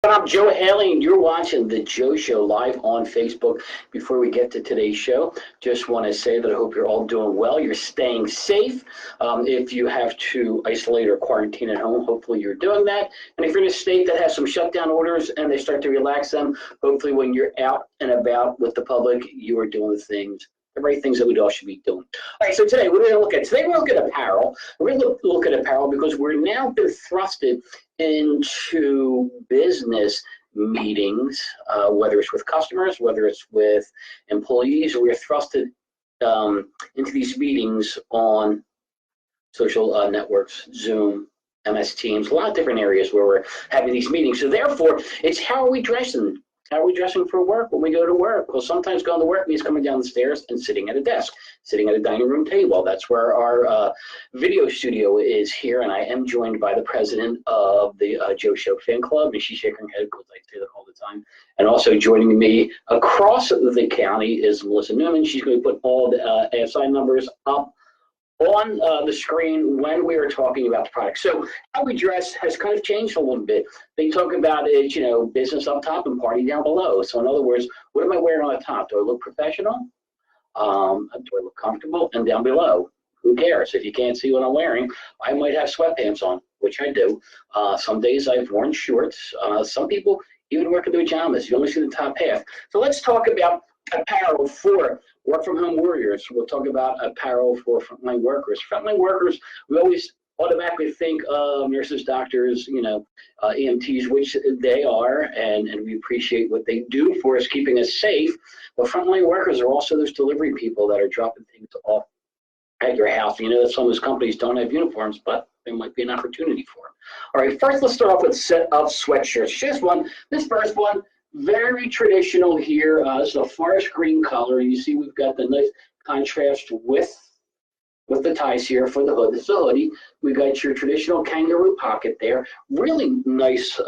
I'm Joe Haley, and you're watching The Joe Show live on Facebook. Before we get to today's show, just want to say that I hope you're all doing well. You're staying safe. If you have to isolate or quarantine at home, hopefully you're doing that. And if you're in a state that has some shutdown orders and they start to relax them, hopefully when you're out and about with the public, you are doing the right things that we all should be doing. All right, so today, what are we going to look at? Today, we're going to look at apparel. We're going to look at apparel because we're now been thrusted into business meetings, whether it's with customers, whether it's with employees, or we're thrusted into these meetings on social networks, Zoom, MS Teams, a lot of different areas where we're having these meetings. So therefore, it's how are we dressing? How are we dressing for work when we go to work? Well, sometimes going to work means coming down the stairs and sitting at a desk, sitting at a dining room table. That's where our video studio is here, and I am joined by the president of the Joe Show fan club, and she's shaking her head because I say that all the time. And also joining me across the county is Melissa Newman. She's going to put all the ASI numbers up on the screen when we are talking about the product. So how we dress has kind of changed a little bit. They talk about it, you know, business up top and party down below. So in other words, what am I wearing on the top? Do I look professional? Do I look comfortable? And down below, who cares? If you can't see what I'm wearing, I might have sweatpants on, which I do. Some days I've worn shorts. Some people even work in their pajamas. You only see the top half. So let's talk about apparel for work-from-home warriors. We'll talk about apparel for frontline workers. Frontline workers, we always automatically think of nurses, doctors, you know, EMTs, which they are, and we appreciate what they do for us, keeping us safe. But frontline workers are also those delivery people that are dropping things off at your house. You know that some of those companies don't have uniforms, but there might be an opportunity for them. All right, first let's start off with a set of sweatshirts. Just one. This first one, very traditional here. It's a forest green color. You see we've got the nice contrast with the ties here for the hood. This is a hoodie. We've got your traditional kangaroo pocket there. Really nice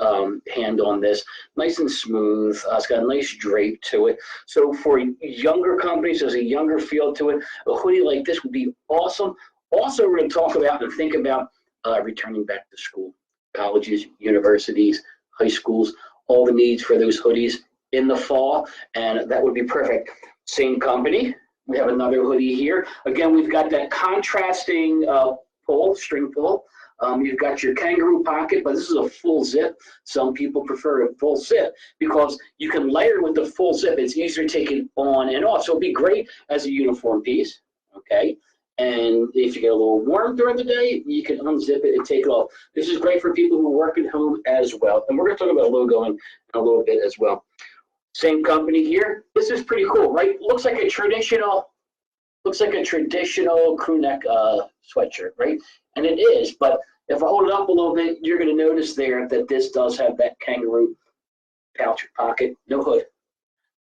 hand on this. Nice and smooth. It's got a nice drape to it. So for younger companies, there's a younger feel to it. A hoodie like this would be awesome. Also, we're going to talk about and think about returning back to school. Colleges, universities, high schools, all the needs for those hoodies in the fall, and that would be perfect. Same company, we have another hoodie here. Again, we've got that contrasting string pull. You've got your kangaroo pocket, but this is a full zip. Some people prefer a full zip because you can layer with the full zip. It's easier to take it on and off, so it'd be great as a uniform piece, okay? And if you get a little warm during the day, you can unzip it and take it off. This is great for people who work at home as well. And we're going to talk about logo in a little bit as well. Same company here. This is pretty cool, right? Looks like a traditional crew neck sweatshirt, right? And it is, but if I hold it up a little bit, you're going to notice there that this does have that kangaroo pouch pocket, no hood.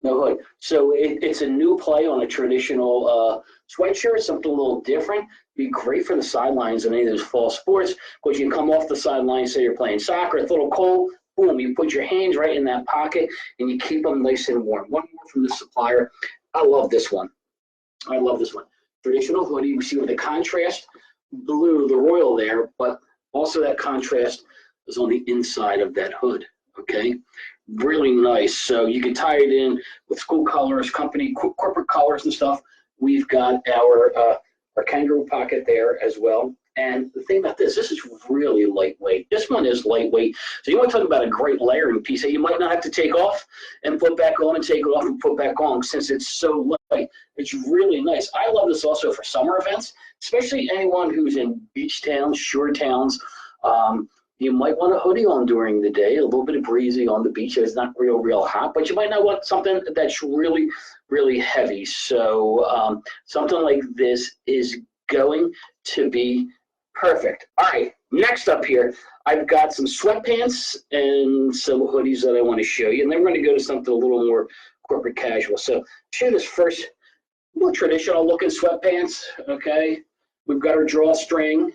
No hood. So it's a new play on a traditional sweatshirt, something a little different. Be great for the sidelines in any of those fall sports because you can come off the sidelines, say you're playing soccer, it's a little cold, boom, you put your hands right in that pocket and you keep them nice and warm. One more from the supplier. I love this one. I love this one. Traditional hoodie, you see with the contrast blue, the royal there, but also that contrast is on the inside of that hood, okay? Really nice. So you can tie it in with school colors, company, corporate colors and stuff. We've got our kangaroo pocket there as well. And the thing about this is really lightweight. This one is lightweight. So you want to talk about a great layering piece that you might not have to take off and put back on and take it off and put back on since it's so light. It's really nice. I love this also for summer events, especially anyone who's in beach towns, shore towns. You might want a hoodie on during the day, a little bit of breezy on the beach. It's not real hot, but you might not want something that's really, really heavy. So something like this is going to be perfect. All right, next up here, I've got some sweatpants and some hoodies that I want to show you. And then we're going to go to something a little more corporate casual. So show this first, more traditional looking sweatpants, okay? We've got our drawstring.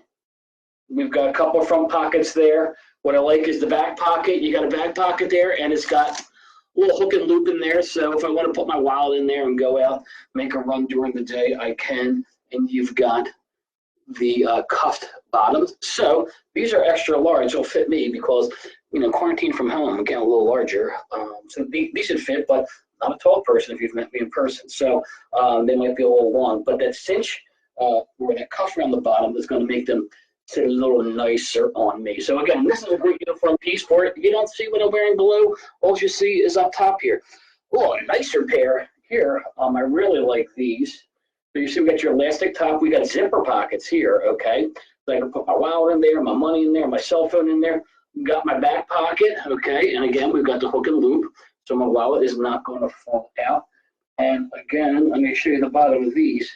We've got a couple of front pockets there. What I like is the back pocket. You got a back pocket there, and it's got a little hook and loop in there. So if I want to put my wallet in there and go out, make a run during the day, I can. And you've got the cuffed bottoms. So these are extra large. They'll fit me because quarantine from home, I'm getting a little larger. So these should fit, but I'm a tall person if you've met me in person. So they might be a little long, but that cinch or that cuff around the bottom is going to make them sit a little nicer on me. So again, this is a great uniform piece for it. You don't see what I'm wearing below. All you see is up top here. Oh, a nicer pair here. I really like these. So you see we got your elastic top. We got zipper pockets here, okay? So I can put my wallet in there, my money in there, my cell phone in there. Got my back pocket, okay? And again, we've got the hook and loop, so my wallet is not going to fall out. And again, I'm going to show you the bottom of these.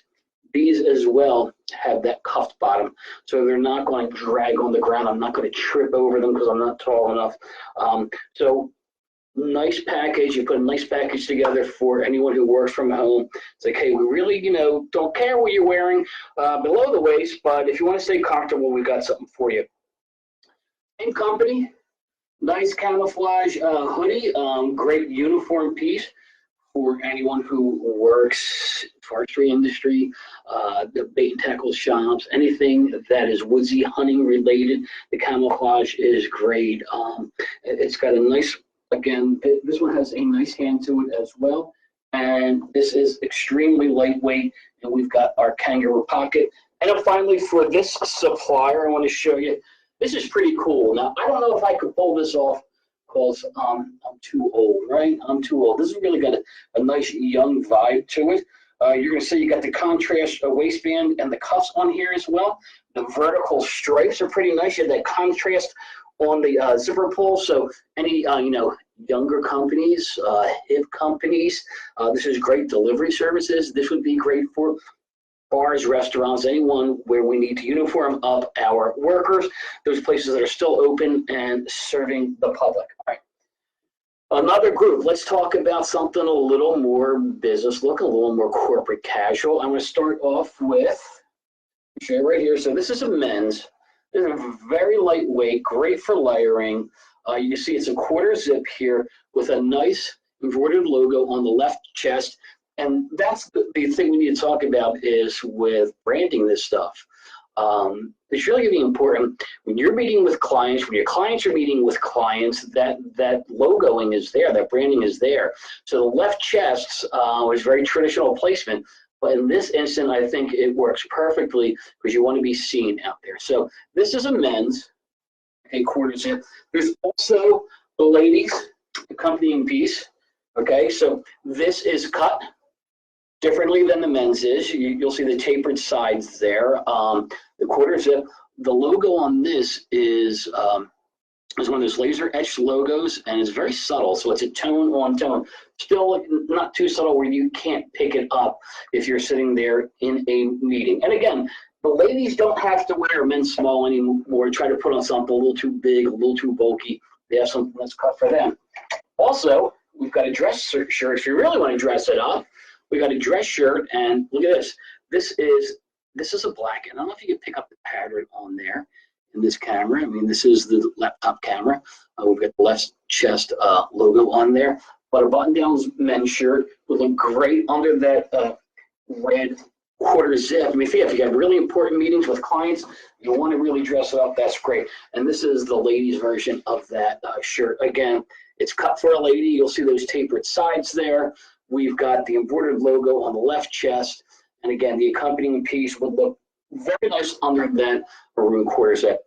These as well have that cuffed bottom, so they're not going to drag on the ground. I'm not going to trip over them because I'm not tall enough. So nice package. You put a nice package together for anyone who works from home. It's like, hey, we really, don't care what you're wearing below the waist, but if you want to stay comfortable, we've got something for you. Same company, nice camouflage hoodie, great uniform piece for anyone who works forestry industry, the bait and tackle shops, anything that is woodsy hunting related. The camouflage is great. It's got a nice, again, this one has a nice hand to it as well. And this is extremely lightweight, and we've got our kangaroo pocket. And then finally, for this supplier, I want to show you, this is pretty cool. Now, I don't know if I could pull this off because I'm too old, right? I'm too old. This has really got a nice young vibe to it. You're going to see you got the contrast waistband and the cuffs on here as well. The vertical stripes are pretty nice. You have that contrast on the zipper pull. So any, younger companies, hip companies, this is great delivery services. This would be great for bars, restaurants, anyone where we need to uniform up our workers, those places that are still open and serving the public. All right. Another group, let's talk about something a little more business look, a little more corporate casual. I'm going to start off with, show you right here. So this is a men's. This is very lightweight, great for layering. You can see it's a quarter zip here with a nice embroidered logo on the left chest. And that's the thing we need to talk about is with branding this stuff. It's really going to be important when you're meeting with clients, when your clients are meeting with clients, that logoing is there, that branding is there. So the left chest was very traditional placement, but in this instant, I think it works perfectly because you want to be seen out there. So this is a men's, a quarter zip. There's also the ladies accompanying piece. Okay, so this is cut differently than the men's is. You'll see the tapered sides there. The quarter zip, the logo on this is one of those laser etched logos, and it's very subtle. So it's a tone on tone. Still not too subtle where you can't pick it up if you're sitting there in a meeting. And again, the ladies don't have to wear men's small anymore, try to put on something a little too big, a little too bulky. They have something that's cut for them. Also, we've got a dress shirt if you really want to dress it up. We got a dress shirt, and look at this. This is a black. And I don't know if you can pick up the pattern on there in this camera. I mean, this is the laptop camera. We've got the left chest logo on there. But a button-down men's shirt would look great under that red quarter zip. I mean, if you have really important meetings with clients, you want to really dress it up, that's great. And this is the ladies' version of that shirt. Again, it's cut for a lady. You'll see those tapered sides there. We've got the embroidered logo on the left chest. And again, the accompanying piece would look very nice under that maroon quarter zip.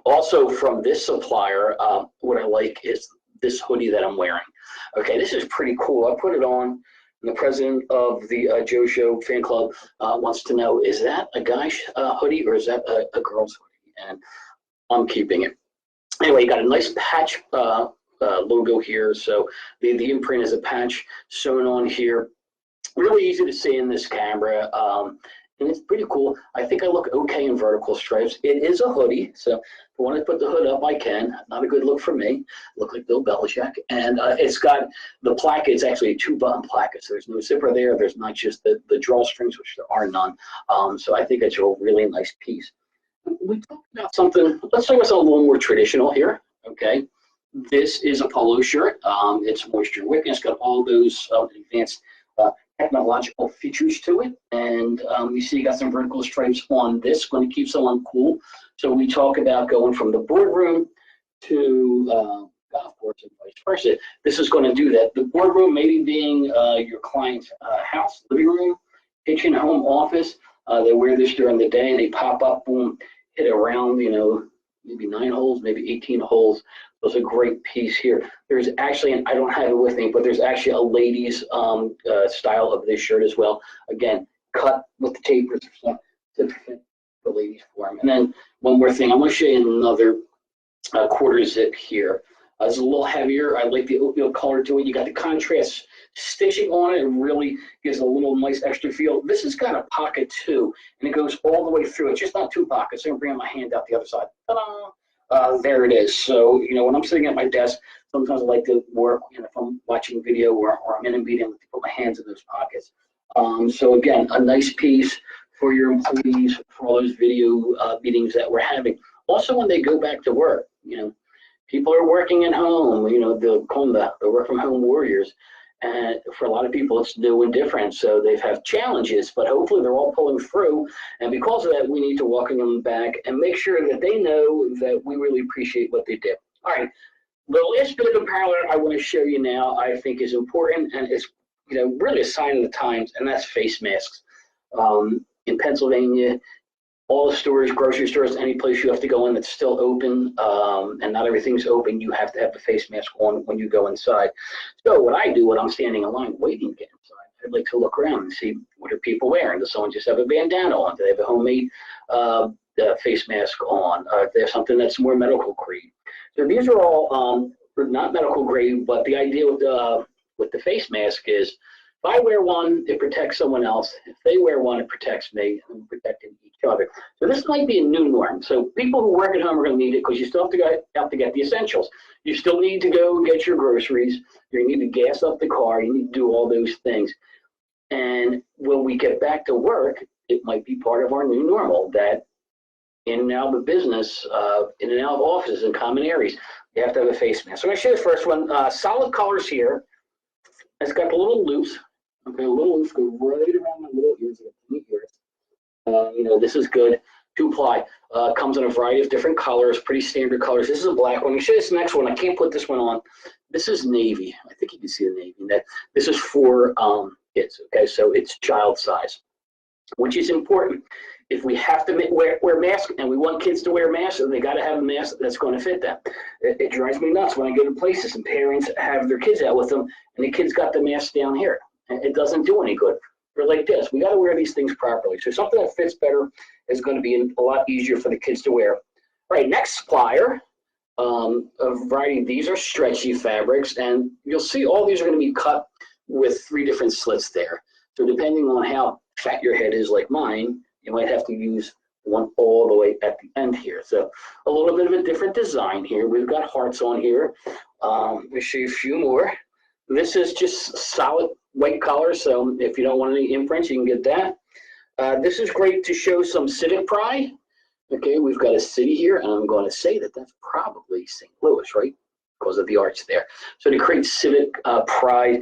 Also from this supplier, what I like is this hoodie that I'm wearing. Okay, this is pretty cool. I put it on. And the president of the Joe Show fan club wants to know, is that a guy's hoodie or is that a girl's hoodie? And I'm keeping it. Anyway, you got a nice patch logo here. So the imprint is a patch sewn on here. Really easy to see in this camera. And it's pretty cool. I think I look okay in vertical stripes. It is a hoodie, so if I want to put the hood up, I can. Not a good look for me. Look like Bill Belichick. And it's got the placket. It's actually a 2-button placket, so there's no zipper there. There's not just the drawstrings, which there are none. So I think it's a really nice piece. We talked about something. Let's talk about something a little more traditional here. Okay, this is a polo shirt. It's moisture wicking. It's got all those advanced technological features to it, and you see you got some vertical stripes on this, going to keep someone cool. So we talk about going from the boardroom to golf course and vice versa. This is going to do that. The boardroom maybe being your client's house, living room, kitchen, home, office. They wear this during the day. They pop up, boom, hit around, maybe 9 holes, maybe 18 holes. So it's a great piece here. There's actually, and I don't have it with me, but there's actually a ladies style of this shirt as well. Again, cut with the tapers to fit the ladies form. And then one more thing, I'm going to show you another quarter zip here. It's a little heavier. I like the oatmeal color to it. You got the contrast stitching on it. It really gives a little nice extra feel. This has got a pocket too, and it goes all the way through. It's just not 2 pockets. I'm bringing my hand out the other side. Ta-da! There it is. So, when I'm sitting at my desk, sometimes I like to work, if I'm watching video or I'm in a meeting, I like to put my hands in those pockets. So again, a nice piece for your employees for all those video meetings that we're having. Also, when they go back to work, people are working at home, they'll call them the work from home warriors. And for a lot of people, it's new and different. So they've had challenges, but hopefully they're all pulling through. And because of that, we need to welcome them back and make sure that they know that we really appreciate what they did. All right. The last bit of apparel I want to show you now, I think is important, and it's really a sign of the times, and that's face masks. In Pennsylvania, all the stores, grocery stores, any place you have to go in that's still open, and not everything's open, you have to have the face mask on when you go inside. So what I do when I'm standing in line waiting to get inside, I'd like to look around and see what are people wearing. Does someone just have a bandana on? Do they have a homemade face mask on? If they have something that's more medical grade. So these are all not medical grade, but the idea with the face mask is if I wear one, it protects someone else. If they wear one, it protects me, and we're protecting each other. So this might be a new norm. So people who work at home are going to need it because you still have to get the essentials. You still need to go get your groceries. You need to gas up the car. You need to do all those things. And when we get back to work, it might be part of our new normal that in and out of the business, in and out of offices and common areas, you have to have a face mask. So I'm going to show you the first one. Solid colors here. It's got a little loose. Okay, a little loose, go right around my little ears. This is good. 2-ply. Comes in a variety of different colors, pretty standard colors. This is a black one. Let me show you this next one. I can't put this one on. This is navy. I think you can see the navy. This is for kids. Okay, so it's child size, which is important. If we have to wear masks and we want kids to wear masks, they got to have a mask that's going to fit them. It drives me nuts when I go to places and parents have their kids out with them and the kids got the mask down here. It doesn't do any good. We're like this. We got to wear these things properly. So something that fits better is going to be a lot easier for the kids to wear. All right, next supplier, a variety. These are stretchy fabrics, and you'll see all these are going to be cut with 3 different slits there. So depending on how fat your head is like mine, you might have to use one all the way at the end here. So a little bit of a different design here. We've got hearts on here. Let me show you a few more. This is just solid white color, so if you don't want any imprints, you can get that. This is great to show some civic pride. Okay, we've got a city here, and I'm going to say that that's probably St. Louis, right? Because of the arch there. So to create civic pride,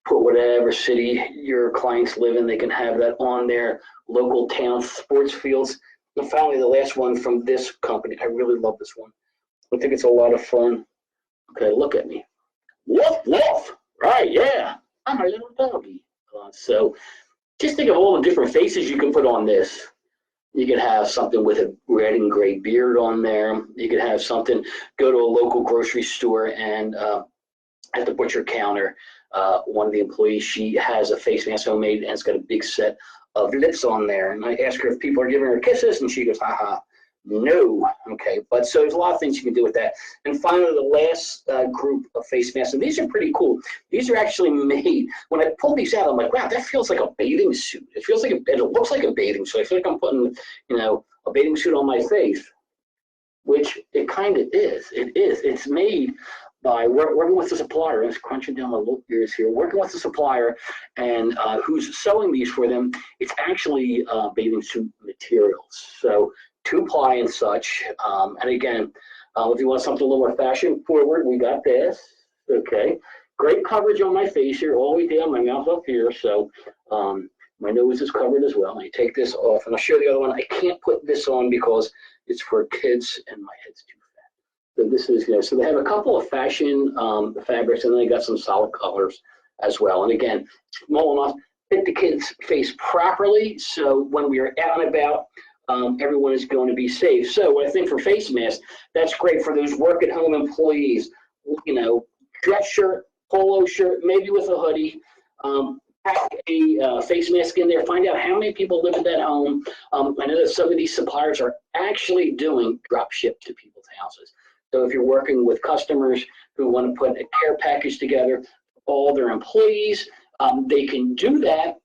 put whatever city your clients live in, they can have that on their local town sports fields. And finally, the last one from this company. I really love this one. I think it's a lot of fun. Okay, look at me. Woof, woof. Right, yeah. I'm a little doggy. So just think of all the different faces you can put on this. You could have something with a red and gray beard on there. You could have something, go to a local grocery store and at the butcher counter, one of the employees, she has a face mask homemade and it's got a big set of lips on there. And I ask her if people are giving her kisses and she goes, haha, no. Okay, but so there's a lot of things you can do with that. And finally, the last group of face masks, and these are pretty cool. These are actually made, when I pull these out, I'm like, wow, that feels like a bathing suit. It feels like, it looks like a bathing suit. I feel like I'm putting, a bathing suit on my face, which it kind of is. It is. It's made by working with the supplier. It's crunching down my little ears here. Working with the supplier and who's sewing these for them. It's actually bathing suit materials. So 2-ply and such. And again, if you want something a little more fashion forward, we got this. Okay. Great coverage on my face here, all the way down, my mouth up here. So my nose is covered as well. I take this off and I'll show you the other one. I can't put this on because it's for kids and my head's too fat. So this is, so they have a couple of fashion fabrics, and then they got some solid colors as well. And again, small enough, fit the kid's face properly, so when we are out and about, everyone is going to be safe. So I think for face masks, that's great for those work-at-home employees. Dress shirt, polo shirt, maybe with a hoodie. Pack a face mask in there. Find out how many people live in that home. I know that some of these suppliers are actually doing drop ship to people's houses. So if you're working with customers who want to put a care package together for all their employees, they can do that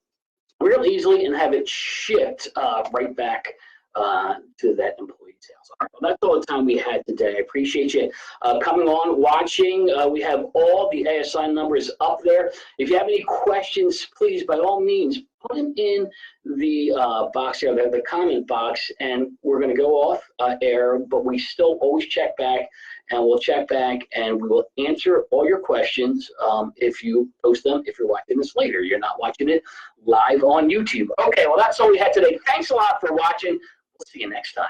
real easily and have it shipped right back to that employee's house. All right, well, that's all the time we had today. I appreciate you coming on, watching. We have all the ASI numbers up there. If you have any questions, please, by all means, put them in the box here, the comment box, and we're going to go off air, but we still always check back, and we'll check back, and we will answer all your questions if you post them, if you're watching this later. You're not watching it live on YouTube. Okay, well, that's all we had today. Thanks a lot for watching. We'll see you next time.